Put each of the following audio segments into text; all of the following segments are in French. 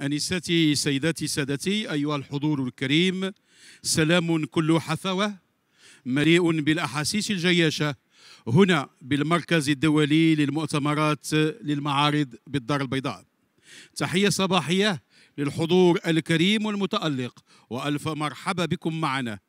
أنستي سيداتي سادتي أيها الحضور الكريم، سلام كل حفوة مليء بالأحاسيس الجياشة هنا بالمركز الدولي للمؤتمرات للمعارض بالدار البيضاء. تحية صباحية للحضور الكريم والمتألق، وألف مرحبا بكم معنا،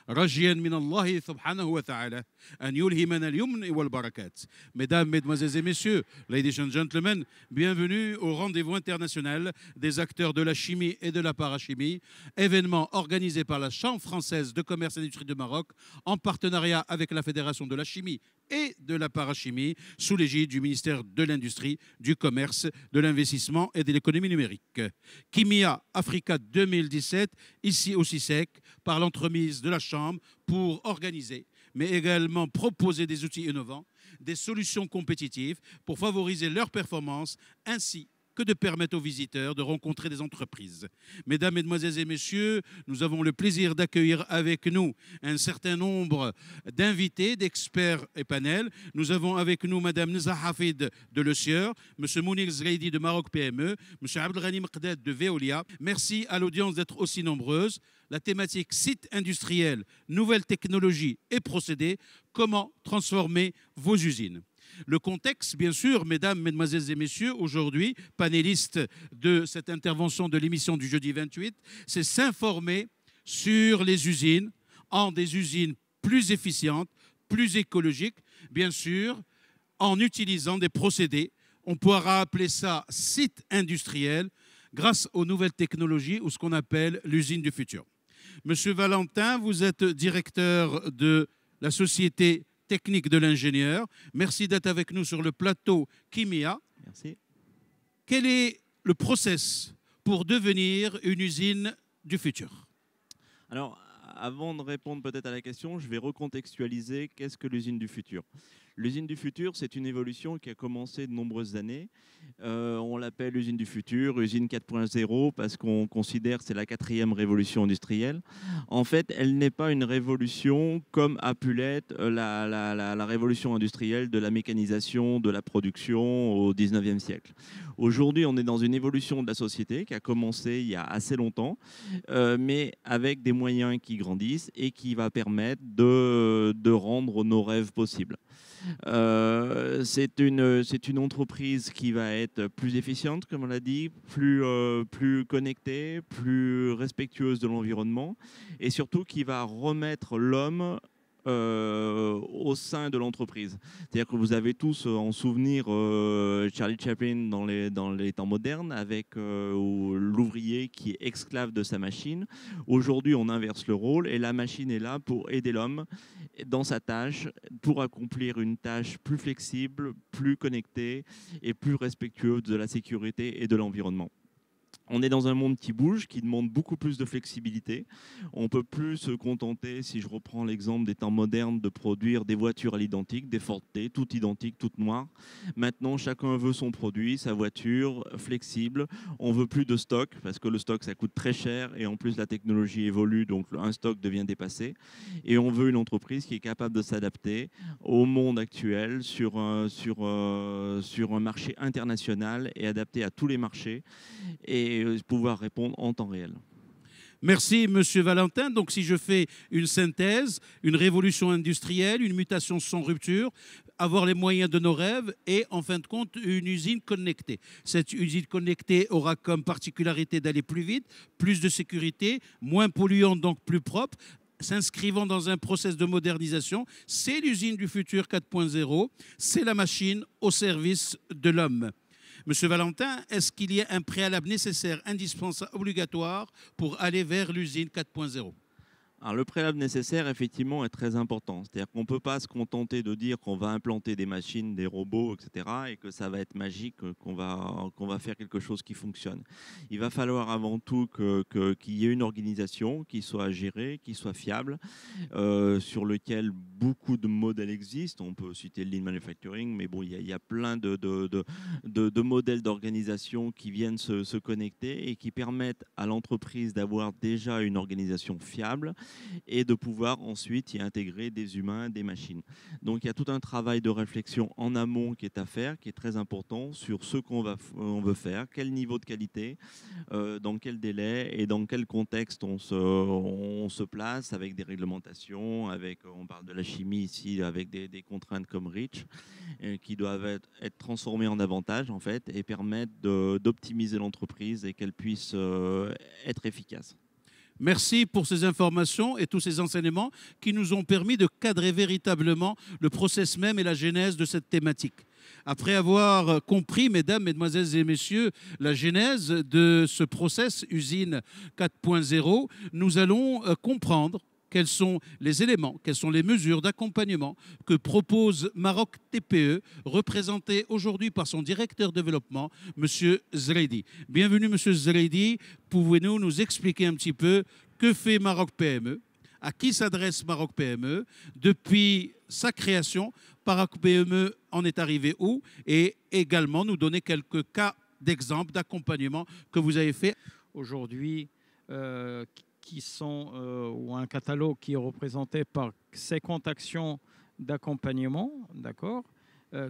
رجيا من الله سبحانه وتعالى أن يلهمنا اليمن والبركات. Mesdames, Mesdemoiselles et Messieurs, ladies and gentlemen, bienvenue au rendez-vous international des acteurs de la chimie et de la parachimie, événement organisé par la Chambre française de commerce et d'industrie du Maroc en partenariat avec la Fédération de la chimie et de la parachimie sous l'égide du ministère de l'Industrie, du Commerce, de l'Investissement et de l'Économie numérique. Kimia Africa 2017, ici au CISEC, par l'entremise de la Chambre pour organiser, mais également proposer des outils innovants, des solutions compétitives pour favoriser leur performance, ainsi que de permettre aux visiteurs de rencontrer des entreprises. Mesdames, Mesdemoiselles et Messieurs, nous avons le plaisir d'accueillir avec nous un certain nombre d'invités, d'experts et panels. Nous avons avec nous Madame Neza Hafid de Le Sieur, Monsieur Mounir Zreidi de Maroc PME, Monsieur Abdelghani Mqdad de Veolia. Merci à l'audience d'être aussi nombreuse. La thématique site industriel, nouvelles technologies et procédés, comment transformer vos usines. Le contexte, bien sûr, mesdames, mesdemoiselles et messieurs, aujourd'hui, panélistes de cette intervention de l'émission du jeudi 28, c'est s'informer sur les usines, en des usines plus efficientes, plus écologiques, bien sûr, en utilisant des procédés. On pourra appeler ça site industriel grâce aux nouvelles technologies ou ce qu'on appelle l'usine du futur. Monsieur Valentin, vous êtes directeur de la société technique de l'ingénieur. Merci d'être avec nous sur le plateau Kimia. Merci. Quel est le process pour devenir une usine du futur? Alors, avant de répondre peut-être à la question, je vais recontextualiser qu'est-ce que l'usine du futur. L'usine du futur, c'est une évolution qui a commencé de nombreuses années. On l'appelle usine du futur, usine 4.0, parce qu'on considère que c'est la 4e révolution industrielle. En fait, elle n'est pas une révolution comme a pu l'être la révolution industrielle de la mécanisation, de la production au 19e siècle. Aujourd'hui, on est dans une évolution de la société qui a commencé il y a assez longtemps, mais avec des moyens qui grandissent et qui va permettre de rendre nos rêves possibles. C'est une entreprise qui va être plus efficiente, comme on l'a dit, plus connectée, plus respectueuse de l'environnement et surtout qui va remettre l'homme au sein de l'entreprise. C'est-à-dire que vous avez tous en souvenir Charlie Chaplin dans les temps modernes avec l'ouvrier qui est esclave de sa machine. Aujourd'hui, on inverse le rôle et la machine est là pour aider l'homme dans sa tâche, pour accomplir une tâche plus flexible, plus connectée et plus respectueuse de la sécurité et de l'environnement. On est dans un monde qui bouge, qui demande beaucoup plus de flexibilité. On ne peut plus se contenter, si je reprends l'exemple des temps modernes, de produire des voitures à l'identique, des Ford T, toutes identiques, toutes noires. Maintenant, chacun veut son produit, sa voiture, flexible. On ne veut plus de stock, parce que le stock, ça coûte très cher. Et en plus, la technologie évolue, donc un stock devient dépassé. Et on veut une entreprise qui est capable de s'adapter au monde actuel sur un marché international et adapté à tous les marchés. Et pouvoir répondre en temps réel. Merci, Monsieur Valentin. Donc, si je fais une synthèse, une révolution industrielle, une mutation sans rupture, avoir les moyens de nos rêves et, en fin de compte, une usine connectée. Cette usine connectée aura comme particularité d'aller plus vite, plus de sécurité, moins polluante, donc plus propre, s'inscrivant dans un processus de modernisation. C'est l'usine du futur 4.0, c'est la machine au service de l'homme. Monsieur Valentin, est-ce qu'il y a un préalable nécessaire, indispensable, obligatoire pour aller vers l'usine 4.0? Alors, le préalable nécessaire, effectivement, est très important. C'est-à-dire qu'on ne peut pas se contenter de dire qu'on va implanter des machines, des robots, etc., et que ça va être magique, qu'on va faire quelque chose qui fonctionne. Il va falloir avant tout qu'il y ait une organisation qui soit gérée, qui soit fiable, sur lequel beaucoup de modèles existent. On peut citer le Lean Manufacturing, mais bon, il y a plein de modèles d'organisation qui viennent se connecter et qui permettent à l'entreprise d'avoir déjà une organisation fiable, et de pouvoir ensuite y intégrer des humains, des machines. Donc il y a tout un travail de réflexion en amont qui est à faire, qui est très important sur ce on veut faire, quel niveau de qualité, dans quel délai et dans quel contexte on se place avec des réglementations, on parle de la chimie ici, avec des contraintes comme REACH, qui doivent être transformées en avantages en fait et permettre d'optimiser l'entreprise et qu'elle puisse être efficace. Merci pour ces informations et tous ces enseignements qui nous ont permis de cadrer véritablement le process même et la genèse de cette thématique. Après avoir compris, mesdames, mesdemoiselles et messieurs, la genèse de ce process usine 4.0, nous allons comprendre quels sont les éléments, quelles sont les mesures d'accompagnement que propose Maroc TPE, représenté aujourd'hui par son directeur développement, M. Zreidi. Bienvenue, M. Zreidi. Pouvez-vous nous expliquer un petit peu que fait Maroc PME, à qui s'adresse Maroc PME, depuis sa création, Maroc PME en est arrivé où, et également nous donner quelques cas d'exemple d'accompagnement que vous avez fait aujourd'hui, ou un catalogue qui est représenté par 50 actions d'accompagnement, d'accord,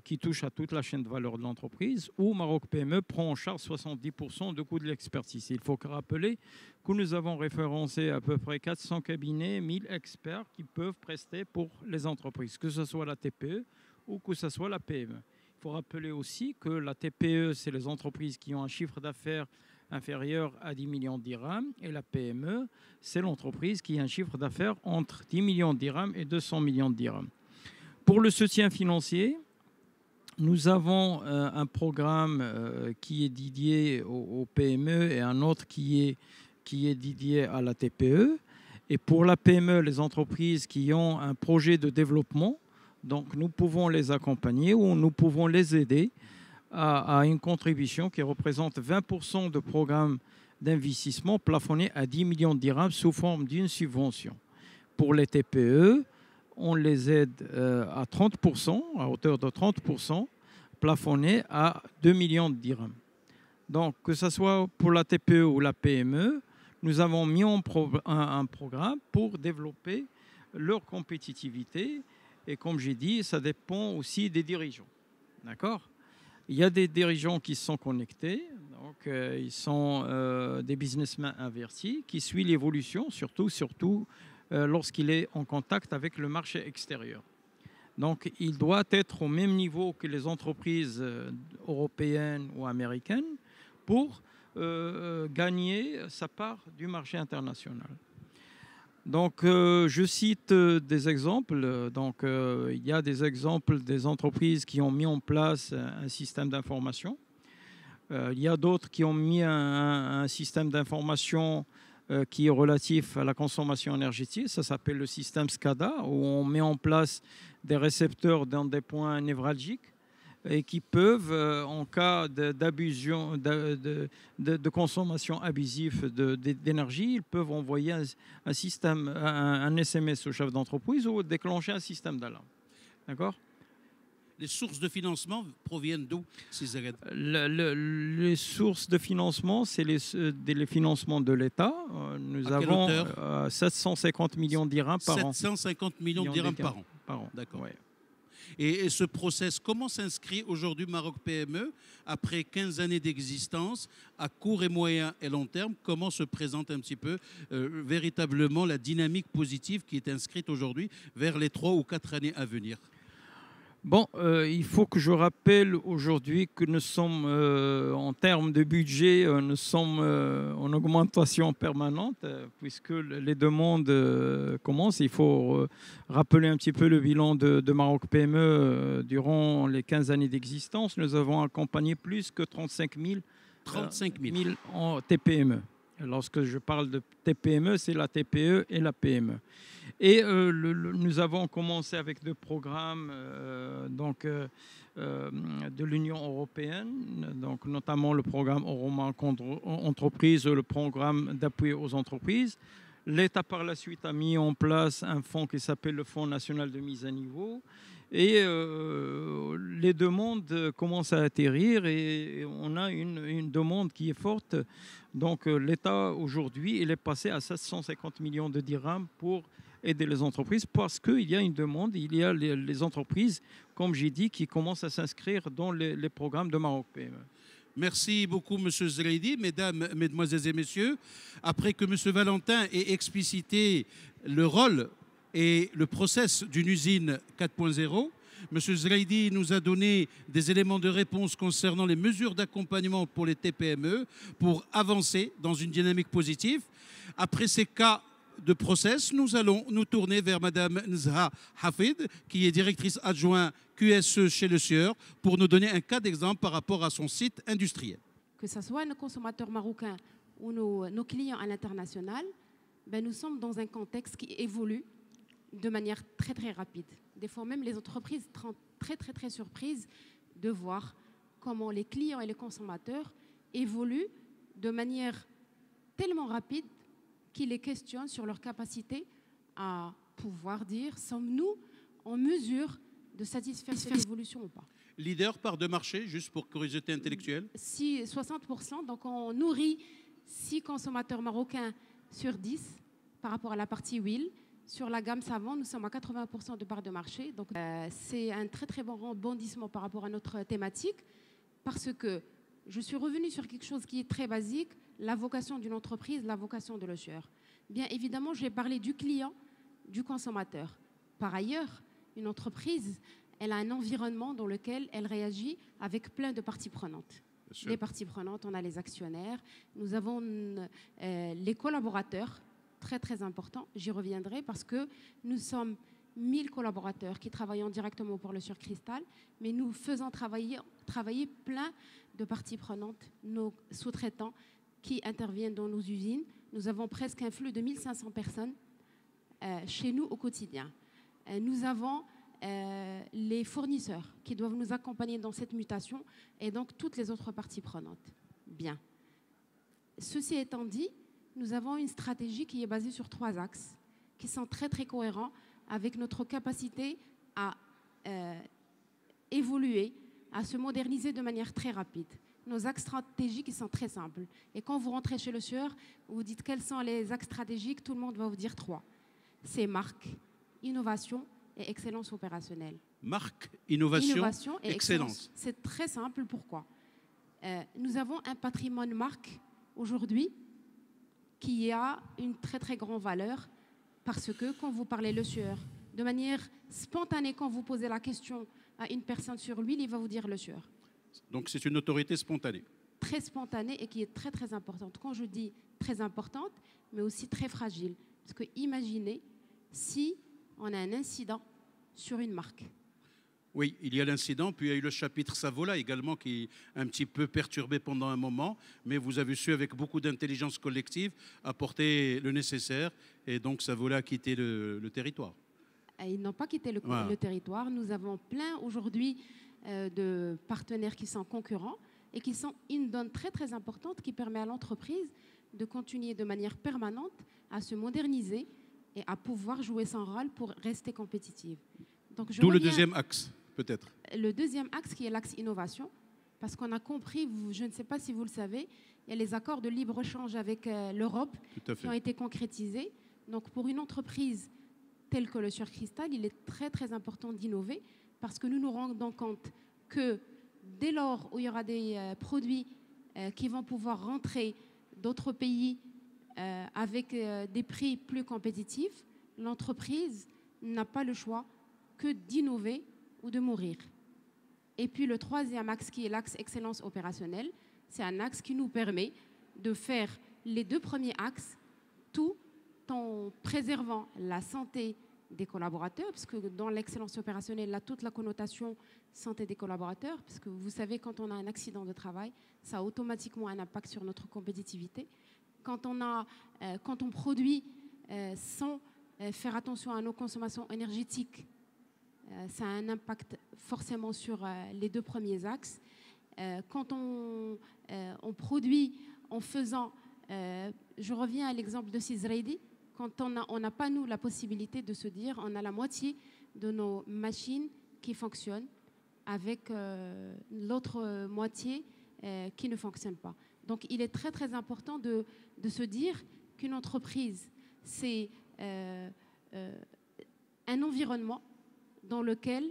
qui touchent à toute la chaîne de valeur de l'entreprise, où Maroc PME prend en charge 70% du coût de l'expertise. Il faut rappeler que nous avons référencé à peu près 400 cabinets, 1000 experts qui peuvent prester pour les entreprises, que ce soit la TPE ou que ce soit la PME. Il faut rappeler aussi que la TPE, c'est les entreprises qui ont un chiffre d'affaires inférieur à 10 millions de dirhams, et la PME, c'est l'entreprise qui a un chiffre d'affaires entre 10 millions de dirhams et 200 millions de dirhams. Pour le soutien financier, nous avons un programme qui est dédié aux PME et un autre qui est dédié à la TPE. Et pour la PME, les entreprises qui ont un projet de développement, donc nous pouvons les accompagner ou nous pouvons les aider à une contribution qui représente 20% de programme d'investissement plafonné à 10 millions de dirhams sous forme d'une subvention. Pour les TPE, on les aide à 30%, à hauteur de 30%, plafonné à 2 millions de dirhams. Donc, que ce soit pour la TPE ou la PME, nous avons mis un programme pour développer leur compétitivité. Et comme j'ai dit, ça dépend aussi des dirigeants. D'accord ? Il y a des dirigeants qui sont connectés, donc ils sont des businessmen avertis, qui suivent l'évolution, surtout lorsqu'il est en contact avec le marché extérieur. Donc il doit être au même niveau que les entreprises européennes ou américaines pour gagner sa part du marché international. Donc, je cite des exemples. Donc, il y a des exemples des entreprises qui ont mis en place un système d'information. Il y a d'autres qui ont mis un système d'information qui est relatif à la consommation énergétique. Ça s'appelle le système SCADA, où on met en place des récepteurs dans des points névralgiques et qui peuvent, en cas d'abusion, de consommation abusive d'énergie, ils peuvent envoyer un SMS au chef d'entreprise ou déclencher un système d'alarme. D'accord ? Les sources de financement proviennent d'où, ces aides ? Les sources de financement, c'est les financements de l'État. Nous avons 750 millions de dirhams par an. 750 millions de dirhams par an. D'accord. Ouais. Et ce process, comment s'inscrit aujourd'hui Maroc PME après 15 années d'existence, à court et moyen et long terme? Comment se présente un petit peu véritablement la dynamique positive qui est inscrite aujourd'hui vers les 3 ou 4 années à venir? Bon, il faut que je rappelle aujourd'hui que nous sommes, en termes de budget, nous sommes en augmentation permanente puisque les demandes commencent. Il faut rappeler un petit peu le bilan de Maroc PME durant les 15 années d'existence. Nous avons accompagné plus que 35 000 en TPME. Lorsque je parle de TPME, c'est la TPE et la PME. Et nous avons commencé avec des programmes de l'Union européenne, donc notamment le programme Euromag Entreprises, le programme d'appui aux entreprises. L'État, par la suite, a mis en place un fonds qui s'appelle le Fonds national de mise à niveau. Et les demandes commencent à atterrir et on a une demande qui est forte. Donc l'État aujourd'hui, il est passé à 750 millions de dirhams pour aider les entreprises parce qu'il y a une demande, il y a les entreprises, comme j'ai dit, qui commencent à s'inscrire dans les programmes de Maroc PME. Merci beaucoup, M. Zraidi. Mesdames, Mesdemoiselles et Messieurs, après que M. Valentin ait explicité le rôle et le process d'une usine 4.0, M. Zraidi nous a donné des éléments de réponse concernant les mesures d'accompagnement pour les TPME pour avancer dans une dynamique positive. Après ces cas de process, nous allons nous tourner vers Mme Nzha Hafid, qui est directrice adjointe QSE chez Le Sieur, pour nous donner un cas d'exemple par rapport à son site industriel. Que ce soit nos consommateurs marocains ou nos clients à l'international, ben nous sommes dans un contexte qui évolue de manière très très rapide. Des fois même les entreprises sont très surprises de voir comment les clients et les consommateurs évoluent de manière tellement rapide qu'ils les questionnent sur leur capacité à pouvoir dire sommes-nous en mesure de satisfaire cette évolution ou pas. Leader par de marché, juste pour curiosité intellectuelle. Si 60%, donc on nourrit 6 consommateurs marocains sur 10 par rapport à la partie huile. Sur la gamme savon, nous sommes à 80% de part de marché. Donc c'est un très bon rebondissement par rapport à notre thématique parce que je suis revenue sur quelque chose qui est très basique, la vocation d'une entreprise, la vocation de Le Sieur. Bien évidemment, j'ai parlé du client, du consommateur. Par ailleurs, une entreprise, elle a un environnement dans lequel elle réagit avec plein de parties prenantes. Les parties prenantes, on a les actionnaires, nous avons les collaborateurs, très important, j'y reviendrai parce que nous sommes 1000 collaborateurs qui travaillent directement pour Le Sieur Cristal, mais nous faisons travailler plein de parties prenantes, nos sous-traitants qui interviennent dans nos usines. Nous avons presque un flux de 1500 personnes chez nous au quotidien. Nous avons les fournisseurs qui doivent nous accompagner dans cette mutation et donc toutes les autres parties prenantes. Bien. Ceci étant dit, nous avons une stratégie qui est basée sur 3 axes qui sont très cohérents avec notre capacité à évoluer, à se moderniser de manière très rapide. Nos axes stratégiques ils sont très simples. Et quand vous rentrez chez Le Sieur, vous dites quels sont les axes stratégiques, tout le monde va vous dire 3. C'est marque, innovation et excellence opérationnelle. Marque, innovation et excellence. C'est très simple. Pourquoi? Nous avons un patrimoine marque aujourd'hui qui a une très grande valeur parce que quand vous parlez Le Sieur, de manière spontanée, quand vous posez la question à une personne sur l'huile, il va vous dire Le Sieur. Donc c'est une autorité spontanée. Très spontanée et qui est très importante. Quand je dis très importante, mais aussi très fragile. Parce que imaginez si on a un incident sur une marque. Oui, il y a l'incident, puis il y a eu le chapitre Savola également qui est un petit peu perturbé pendant un moment, mais vous avez su avec beaucoup d'intelligence collective apporter le nécessaire et donc Savola a quitté le territoire. Ils n'ont pas quitté le territoire. Nous avons plein aujourd'hui de partenaires qui sont concurrents et qui sont une donne très importante qui permet à l'entreprise de continuer de manière permanente à se moderniser et à pouvoir jouer son rôle pour rester compétitive. D'où le deuxième axe, peut-être. Le deuxième axe qui est l'axe innovation, parce qu'on a compris, je ne sais pas si vous le savez, il y a les accords de libre-échange avec l'Europe qui ont été concrétisés. Donc pour une entreprise telle que Le Sieur Cristal, il est très important d'innover parce que nous nous rendons compte que dès lors où il y aura des produits qui vont pouvoir rentrer d'autres pays avec des prix plus compétitifs, l'entreprise n'a pas le choix que d'innover ou de mourir. Et puis le troisième axe qui est l'axe excellence opérationnelle, c'est un axe qui nous permet de faire les 2 premiers axes tout en préservant la santé des collaborateurs, parce que dans l'excellence opérationnelle, là, toute la connotation santé des collaborateurs, parce que vous savez, quand on a un accident de travail, ça a automatiquement un impact sur notre compétitivité. Quand on produit sans faire attention à nos consommations énergétiques, ça a un impact forcément sur les 2 premiers axes. Quand on produit en faisant, je reviens à l'exemple de Sizraidi, quand on n'a pas, nous, la possibilité de se dire on a la moitié de nos machines qui fonctionne avec l'autre moitié qui ne fonctionne pas. Donc il est très très important de se dire qu'une entreprise, c'est un environnement dans lequel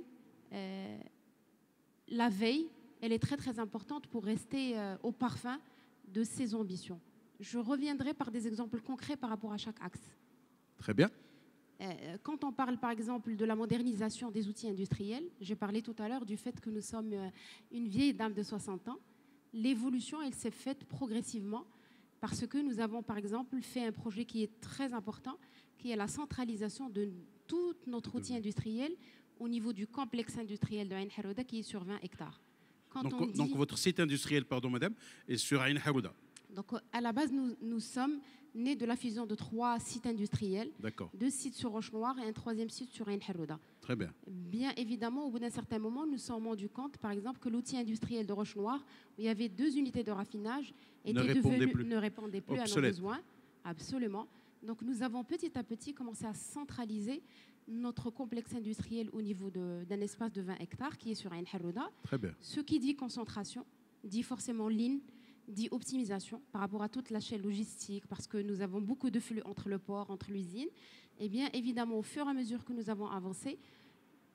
la veille, elle est très très importante pour rester au parfum de ses ambitions. Je reviendrai par des exemples concrets par rapport à chaque axe. Très bien. Quand on parle par exemple de la modernisation des outils industriels, j'ai parlé tout à l'heure du fait que nous sommes une vieille dame de 60 ans. L'évolution, elle s'est faite progressivement parce que nous avons par exemple fait un projet qui est très important, qui est la centralisation de tout notre outil industriel au niveau du complexe industriel de Ain Harouda qui est sur 20 hectares. Donc votre site industriel, pardon madame, est sur Ain Harouda. Donc à la base, nous sommes nés de la fusion de 3 sites industriels, 2 sites sur Roche-Noire et un 3e site sur Ain Harouda. Très bien. Bien évidemment, au bout d'un certain moment, nous nous sommes rendus compte, par exemple, que l'outil industriel de Roche-Noire, où il y avait 2 unités de raffinage, ne répondait plus à nos besoins. Absolument. Donc nous avons petit à petit commencé à centraliser notre complexe industriel au niveau d'un espace de 20 hectares qui est sur Ain Harouda. Très bien. Ce qui dit concentration, dit forcément lean, dit optimisation par rapport à toute la chaîne logistique, parce que nous avons beaucoup de flux entre le port, entre l'usine. Et bien évidemment, au fur et à mesure que nous avons avancé,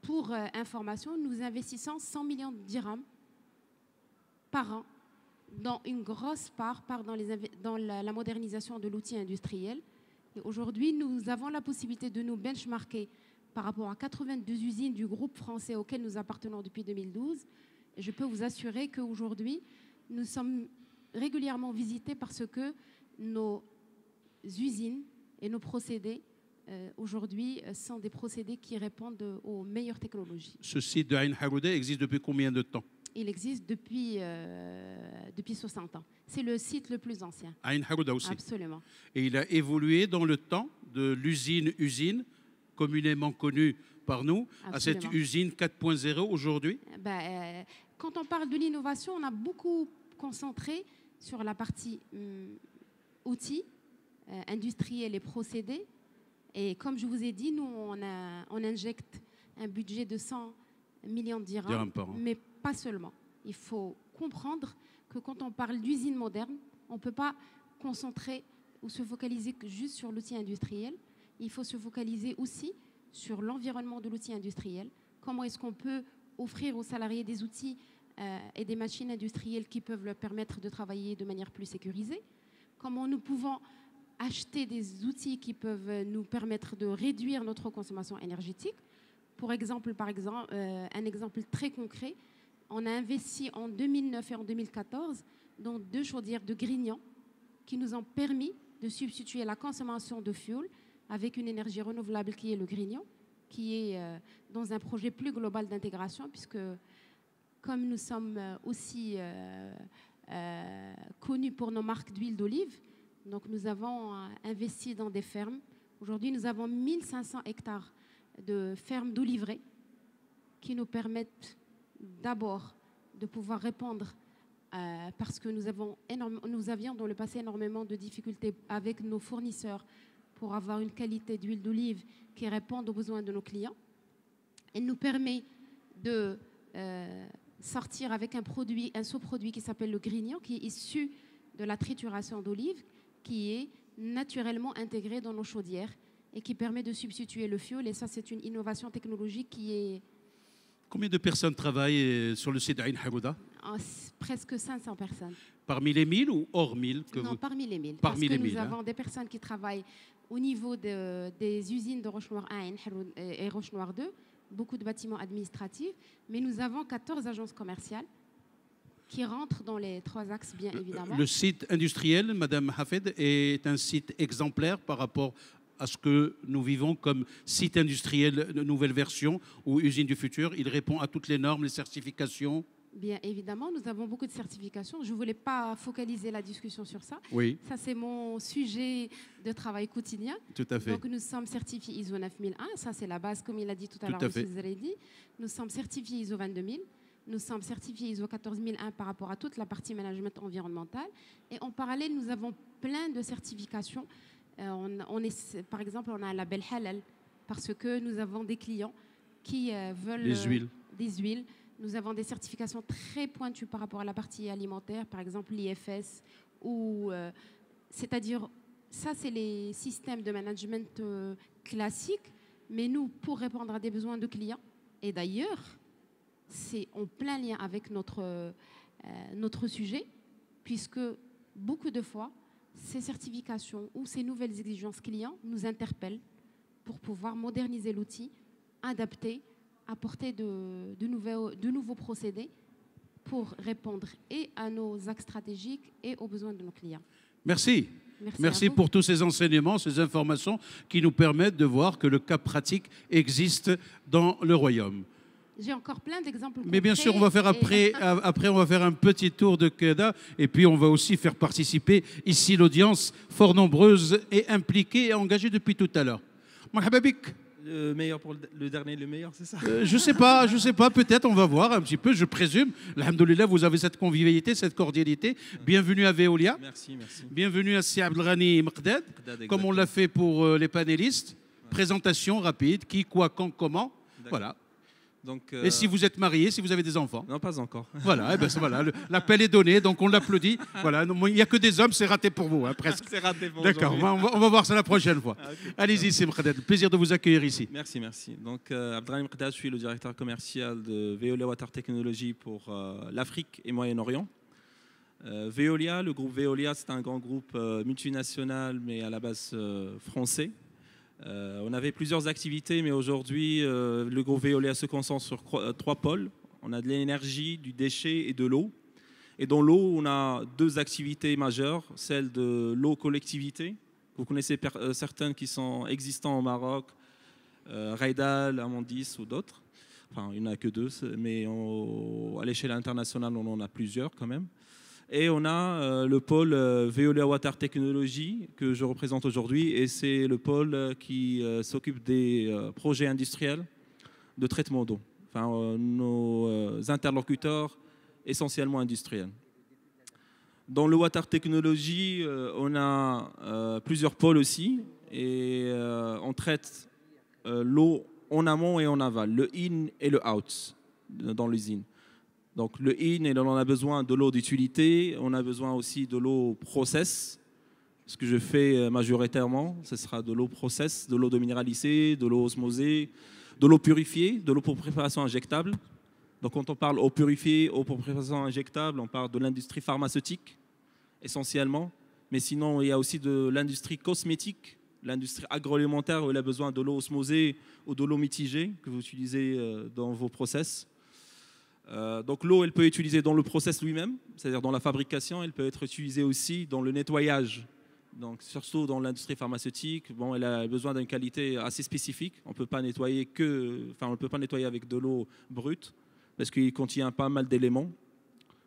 pour information, nous investissons 100 millions de dirhams par an, dans une grosse part dans la modernisation de l'outil industriel. Et aujourd'hui, nous avons la possibilité de nous benchmarker par rapport à 82 usines du groupe français auquel nous appartenons depuis 2012. Et je peux vous assurer qu'aujourd'hui, nous sommes régulièrement visités parce que nos usines et nos procédés aujourd'hui sont des procédés qui répondent aux meilleures technologies. Ce site de Ain Harouda existe depuis combien de temps? Il existe depuis 60 ans. C'est le site le plus ancien. Ain Harouda aussi. Absolument. Et il a évolué dans le temps de l'usine communément connue par nous, à cette usine 4.0 aujourd'hui. Quand on parle de l'innovation, on a beaucoup concentré sur la partie outils, industriels et procédés. Et comme je vous ai dit, nous, on injecte un budget de 100 millions de dirhams, mais pas seulement. Il faut comprendre que quand on parle d'usine moderne, on ne peut pas concentrer ou se focaliser juste sur l'outil industriel. Il faut se focaliser aussi sur l'environnement de l'outil industriel. Comment est-ce qu'on peut offrir aux salariés des outils et des machines industrielles qui peuvent leur permettre de travailler de manière plus sécurisée? Comment nous pouvons acheter des outils qui peuvent nous permettre de réduire notre consommation énergétique? Par exemple, un exemple très concret, on a investi en 2009 et en 2014 dans 2 chaudières de Grignan qui nous ont permis de substituer la consommation de fioul avec une énergie renouvelable qui est le Grignan, qui est dans un projet plus global d'intégration, puisque comme nous sommes aussi connus pour nos marques d'huile d'olive, donc nous avons investi dans des fermes. Aujourd'hui, nous avons 1500 hectares de fermes d'oliveraies qui nous permettent d'abord de pouvoir répondre parce que nous avions dans le passé énormément de difficultés avec nos fournisseurs pour avoir une qualité d'huile d'olive qui réponde aux besoins de nos clients. Elle nous permet de sortir avec un sous-produit qui s'appelle le Grignan, qui est issu de la trituration d'olive, qui est naturellement intégré dans nos chaudières et qui permet de substituer le fioul. Et ça, c'est une innovation technologique qui est... Combien de personnes travaillent sur le site d'Ain Harouda? Presque 500 personnes. Parmi les 1000 ou hors 1000 parmi les 1000. Parmi les 1000. Nous avons des personnes qui travaillent au niveau des usines de Roche-Noire 1 et Roche-Noire 2, beaucoup de bâtiments administratifs, mais nous avons 14 agences commerciales qui rentrent dans les 3 axes, bien évidemment. Le site industriel, Madame Hafed, est un site exemplaire par rapport à ce que nous vivons comme site industriel de nouvelle version ou usine du futur. Il répond à toutes les normes, les certifications. Bien évidemment, nous avons beaucoup de certifications. Je ne voulais pas focaliser la discussion sur ça. Oui. Ça, c'est mon sujet de travail quotidien. Tout à fait. Donc, nous sommes certifiés ISO 9001. Ça, c'est la base, comme il a dit tout à l'heure, M. Zeredi. Nous sommes certifiés ISO 22000. Nous sommes certifiés ISO 14001 par rapport à toute la partie management environnemental. Et en parallèle, nous avons plein de certifications. Par exemple, on a un label halal parce que nous avons des clients qui veulent... Les huiles. des huiles. Nous avons des certifications très pointues par rapport à la partie alimentaire, par exemple l'IFS, c'est-à-dire, ça c'est les systèmes de management classiques, mais nous, pour répondre à des besoins de clients, et d'ailleurs, c'est en plein lien avec notre sujet, puisque beaucoup de fois, ces certifications ou ces nouvelles exigences clients nous interpellent pour pouvoir moderniser l'outil, adapter, apporter de nouveaux procédés pour répondre et à nos axes stratégiques et aux besoins de nos clients. Merci. Merci pour tous ces enseignements, ces informations qui nous permettent de voir que le cas pratique existe dans le royaume. J'ai encore plein d'exemples. Mais bien sûr, on va faire après, on va faire un petit tour de Kedah et puis on va aussi faire participer ici l'audience fort nombreuse et impliquée et engagée depuis tout à l'heure. Marhaba bik. Le meilleur pour le dernier, le meilleur, c'est ça? Je sais pas, peut-être on va voir un petit peu, je présume. Alhamdoulilah, vous avez cette convivialité, cette cordialité. Bienvenue à Veolia. Merci, merci. Bienvenue à Si Abdelghani Mqdad, comme on l'a fait pour les panélistes. Ouais. Présentation rapide, qui, quoi, quand, comment. Voilà. Donc, et si vous êtes marié, si vous avez des enfants? Non, pas encore. Voilà, et ben voilà, l'appel est donné, donc on l'applaudit. Voilà, il n'y a que des hommes, c'est raté pour vous, hein, presque. C'est raté pour D'accord, on va voir ça la prochaine fois. Okay. Allez-y, c'est Mqdad, plaisir de vous accueillir ici. Merci, merci. Donc, Abdelghani Mqdad, je suis le directeur commercial de Veolia Water Technology pour l'Afrique et Moyen-Orient. Veolia, le groupe Veolia, c'est un grand groupe multinational, mais à la base français. On avait plusieurs activités, mais aujourd'hui, le groupe Veolia se concentre sur 3 pôles. On a de l'énergie, du déchet et de l'eau. Et dans l'eau, on a 2 activités majeures. Celle de l'eau collectivité. Vous connaissez certaines qui sont existantes au Maroc, Raidal, Amandis ou d'autres. Enfin, il n'y en a que 2, mais à l'échelle internationale, on en a plusieurs quand même. Et on a le pôle Veolia Water Technology que je représente aujourd'hui, et c'est le pôle qui s'occupe des projets industriels de traitement d'eau. Enfin, nos interlocuteurs essentiellement industriels. Dans le Water Technology, on a plusieurs pôles aussi, et on traite l'eau en amont et en aval, le in et le out dans l'usine. Donc le in, on a besoin de l'eau d'utilité, on a besoin aussi de l'eau process. Ce que je fais majoritairement, ce sera de l'eau process, de l'eau de minéralisée, de l'eau osmosée, de l'eau purifiée, de l'eau pour préparation injectable. Donc quand on parle eau purifiée, eau pour préparation injectable, on parle de l'industrie pharmaceutique essentiellement. Mais sinon, il y a aussi de l'industrie cosmétique, l'industrie agroalimentaire où il a besoin de l'eau osmosée ou de l'eau mitigée que vous utilisez dans vos process. Donc l'eau, elle peut être utilisée dans le process lui-même, c'est-à-dire dans la fabrication. Elle peut être utilisée aussi dans le nettoyage. Donc surtout dans l'industrie pharmaceutique, bon, elle a besoin d'une qualité assez spécifique. On ne peut pas nettoyer avec de l'eau brute parce qu'il contient pas mal d'éléments.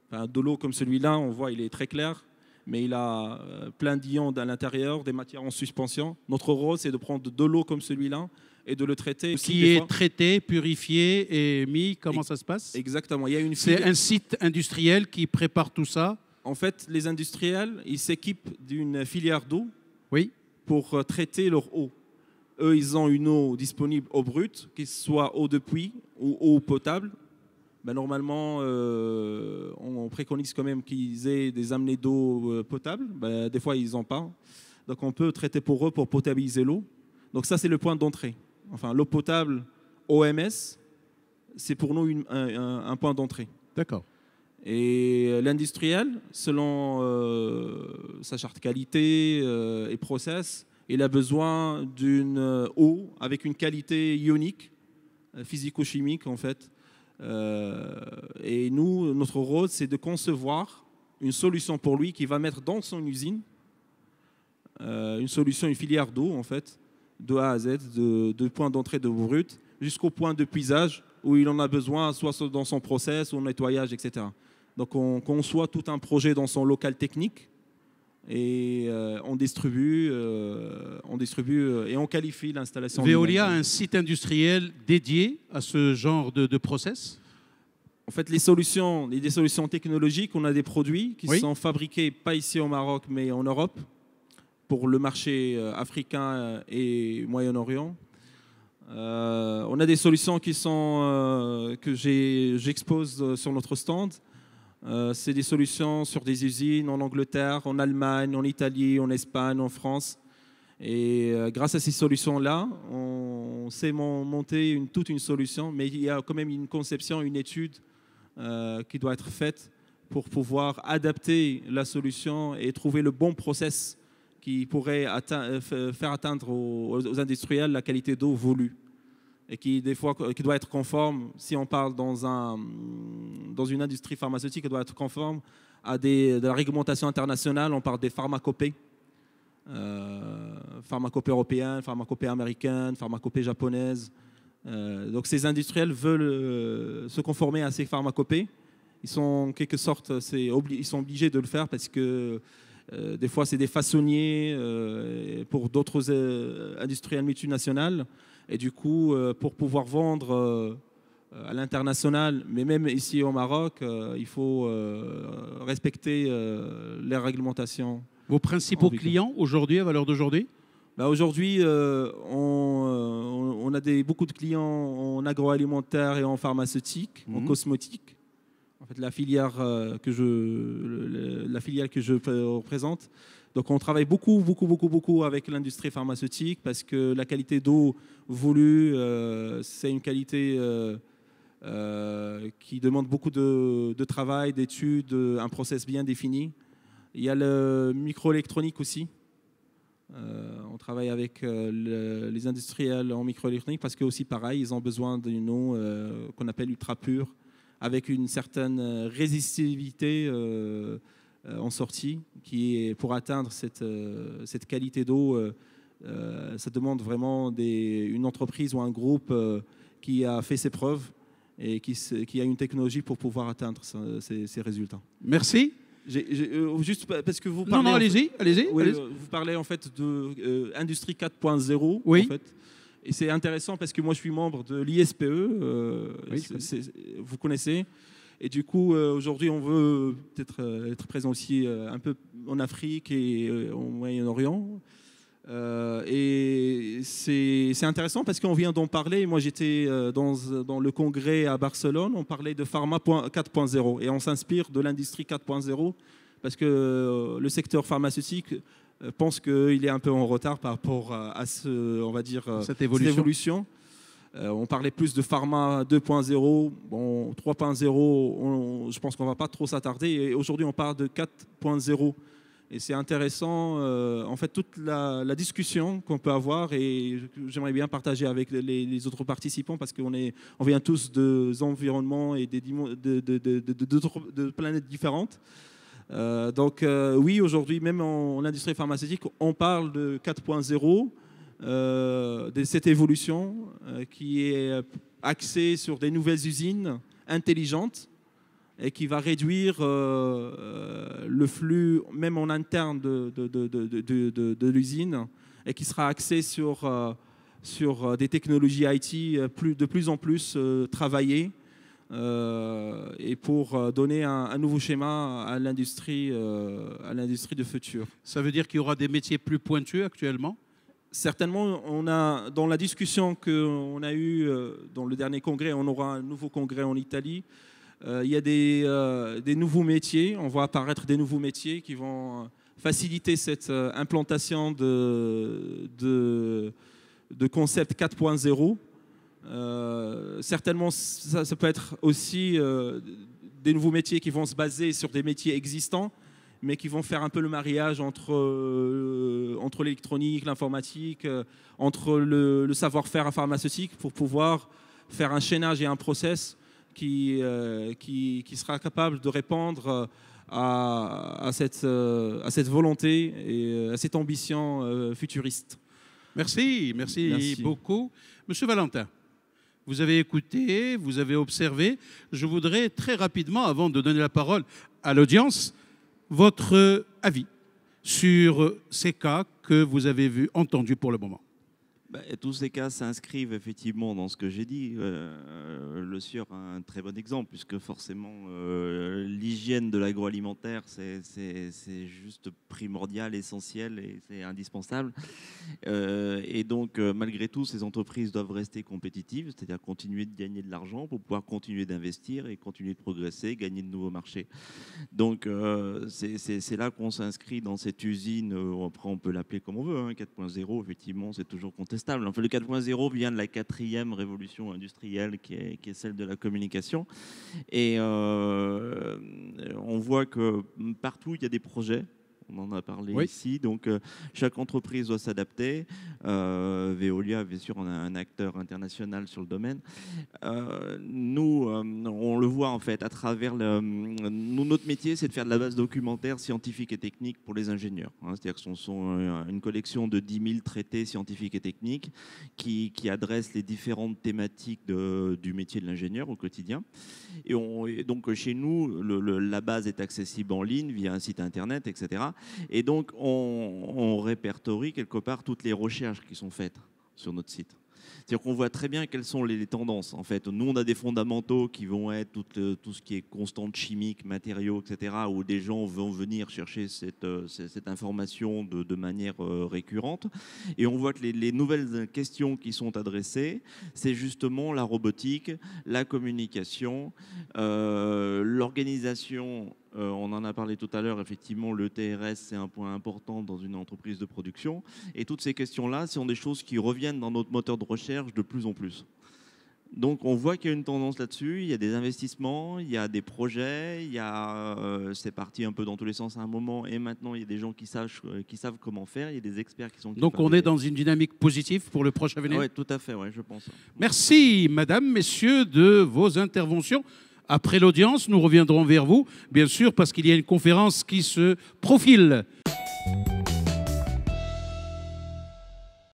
Enfin, de l'eau comme celui-là, on voit, il est très clair, mais il a plein d'ions à l'intérieur, des matières en suspension. Notre rôle, c'est de prendre de l'eau comme celui-là et de le traiter. Qui est traité, purifié et mis, comment ça se passe? Exactement. C'est un site industriel qui prépare tout ça? En fait, les industriels, ils s'équipent d'une filière d'eau, oui, pour traiter leur eau. Eux, ils ont une eau disponible eau brute, qu'il soit eau de puits ou eau potable. Ben, normalement, on préconise quand même qu'ils aient des amenés d'eau potable. Ben, des fois, ils n'ont pas. Donc, on peut traiter pour eux pour potabiliser l'eau. Donc, ça, c'est le point d'entrée. Enfin, l'eau potable OMS, c'est pour nous un point d'entrée. D'accord. Et l'industriel, selon sa charte qualité et process, il a besoin d'une eau avec une qualité ionique, physico-chimique en fait. Et nous, notre rôle, c'est de concevoir une solution pour lui qui va mettre dans son usine une solution, une filière d'eau en fait, de A à Z, de point d'entrée de brut jusqu'au point de puisage où il en a besoin, soit dans son process, au nettoyage, etc. Donc on conçoit tout un projet dans son local technique et on distribue et on qualifie l'installation. Veolia a un site industriel dédié à ce genre de process? En fait, des solutions technologiques, on a des produits qui sont fabriqués pas ici au Maroc mais en Europe pour le marché africain et Moyen-Orient. On a des solutions qui sont, que j'expose sur notre stand. C'est des solutions sur des usines en Angleterre, en Allemagne, en Italie, en Espagne, en France. Et grâce à ces solutions-là, on sait monter toute une solution, mais il y a quand même une conception, une étude qui doit être faite pour pouvoir adapter la solution et trouver le bon process qui pourrait faire atteindre aux industriels la qualité d'eau voulue et qui doit être conforme, si on parle dans une industrie pharmaceutique, elle doit être conforme à de la réglementation internationale. On parle des pharmacopées, pharmacopée européenne, pharmacopée américaine, pharmacopée japonaise. Donc ces industriels veulent se conformer à ces pharmacopées. Ils sont en quelque sorte, ils sont obligés de le faire parce que des fois c'est des façonniers pour d'autres industriels multinationales. Et du coup, pour pouvoir vendre à l'international, mais même ici au Maroc, il faut respecter les réglementations. Vos principaux clients aujourd'hui, à valeur d'aujourd'hui? Aujourd'hui, on a beaucoup de clients en agroalimentaire et en pharmaceutique, en cosmétique. En fait, la filière que je représente. Donc, on travaille beaucoup avec l'industrie pharmaceutique parce que la qualité d'eau voulue, c'est une qualité qui demande beaucoup de travail, d'études, un process bien défini. Il y a le microélectronique aussi. On travaille avec les industriels en microélectronique parce que aussi pareil, ils ont besoin d'une eau qu'on appelle ultra pure, avec une certaine résistivité en sortie, qui est pour atteindre cette qualité d'eau, ça demande vraiment une entreprise ou un groupe qui a fait ses preuves et qui a une technologie pour pouvoir atteindre ces résultats. Merci. Juste parce que vous parlez... Non, allez-y. Oui, vous parlez en fait de Industrie 4.0. Oui. En fait. Et c'est intéressant parce que moi je suis membre de l'ISPE, vous connaissez. Et du coup, aujourd'hui, on veut peut-être être présent aussi un peu en Afrique et au Moyen-Orient. Et c'est intéressant parce qu'on vient d'en parler. Moi, j'étais dans le congrès à Barcelone. On parlait de Pharma 4.0 et on s'inspire de l'industrie 4.0 parce que le secteur pharmaceutique pense qu'il est un peu en retard par rapport à cette évolution. On parlait plus de Pharma 2.0, bon, 3.0, je pense qu'on ne va pas trop s'attarder. Et aujourd'hui, on parle de 4.0. Et c'est intéressant, en fait, toute la discussion qu'on peut avoir. Et j'aimerais bien partager avec les autres participants parce qu'on vient tous des environnements et de planètes différentes. Donc oui, aujourd'hui, même en industrie pharmaceutique, on parle de 4.0. De cette évolution qui est axée sur des nouvelles usines intelligentes et qui va réduire le flux même en interne de l'usine et qui sera axée sur des technologies IT de plus en plus travaillées et pour donner un nouveau schéma à l'industrie de futur. Ça veut dire qu'il y aura des métiers plus pointus actuellement? Certainement, dans la discussion qu'on a eue dans le dernier congrès, on aura un nouveau congrès en Italie. Il y a des nouveaux métiers, on voit apparaître des nouveaux métiers qui vont faciliter cette implantation de concept 4.0. Certainement, ça peut être aussi des nouveaux métiers qui vont se baser sur des métiers existants, mais qui vont faire un peu le mariage entre l'électronique, l'informatique, entre le savoir-faire pharmaceutique pour pouvoir faire un chaînage et un process qui sera capable de répondre à cette volonté et à cette ambition futuriste. Merci beaucoup. Monsieur Valentin, vous avez écouté, vous avez observé. Je voudrais très rapidement, avant de donner la parole à l'audience, votre avis sur ces cas que vous avez entendus pour le moment. Tous ces cas s'inscrivent effectivement dans ce que j'ai dit. Le Sieur a un très bon exemple, puisque forcément l'hygiène de l'agroalimentaire, c'est juste primordial, essentiel et c'est indispensable. Et donc, malgré tout, ces entreprises doivent rester compétitives, c'est-à-dire continuer de gagner de l'argent pour pouvoir continuer d'investir et continuer de progresser, gagner de nouveaux marchés. Donc, c'est là qu'on s'inscrit dans cette usine. Après, on peut l'appeler comme on veut, hein, 4.0, effectivement, c'est toujours contestable. Enfin, le 4.0 vient de la 4e révolution industrielle qui est celle de la communication. Et on voit que partout, il y a des projets. On en a parlé ici. Donc, chaque entreprise doit s'adapter. Veolia, bien sûr, on a un acteur international sur le domaine. Nous, on le voit en fait à travers notre métier, c'est de faire de la base documentaire scientifique et technique pour les ingénieurs. C'est-à-dire que ce sont une collection de 10 000 traités scientifiques et techniques qui adressent les différentes thématiques du métier de l'ingénieur au quotidien. Et donc, chez nous, la base est accessible en ligne via un site internet, etc. Et donc, on répertorie quelque part toutes les recherches qui sont faites sur notre site. C'est-à-dire qu'on voit très bien quelles sont les tendances. En fait, nous, on a des fondamentaux qui vont être tout ce qui est constante chimique, matériaux, etc., où des gens vont venir chercher cette information de manière récurrente. Et on voit que les nouvelles questions qui sont adressées, c'est justement la robotique, la communication, l'organisation. On en a parlé tout à l'heure, effectivement, le TRS, c'est un point important dans une entreprise de production. Et toutes ces questions-là sont des choses qui reviennent dans notre moteur de recherche de plus en plus. Donc, on voit qu'il y a une tendance là-dessus. Il y a des investissements, il y a des projets, c'est parti un peu dans tous les sens à un moment. Et maintenant, il y a des gens qui savent comment faire. Il y a des experts qui sont... Donc, on est dans une dynamique positive pour le prochain avenir. Oui, tout à fait, ouais, je pense. Merci, madame, messieurs, de vos interventions. Après l'audience, nous reviendrons vers vous, bien sûr, parce qu'il y a une conférence qui se profile.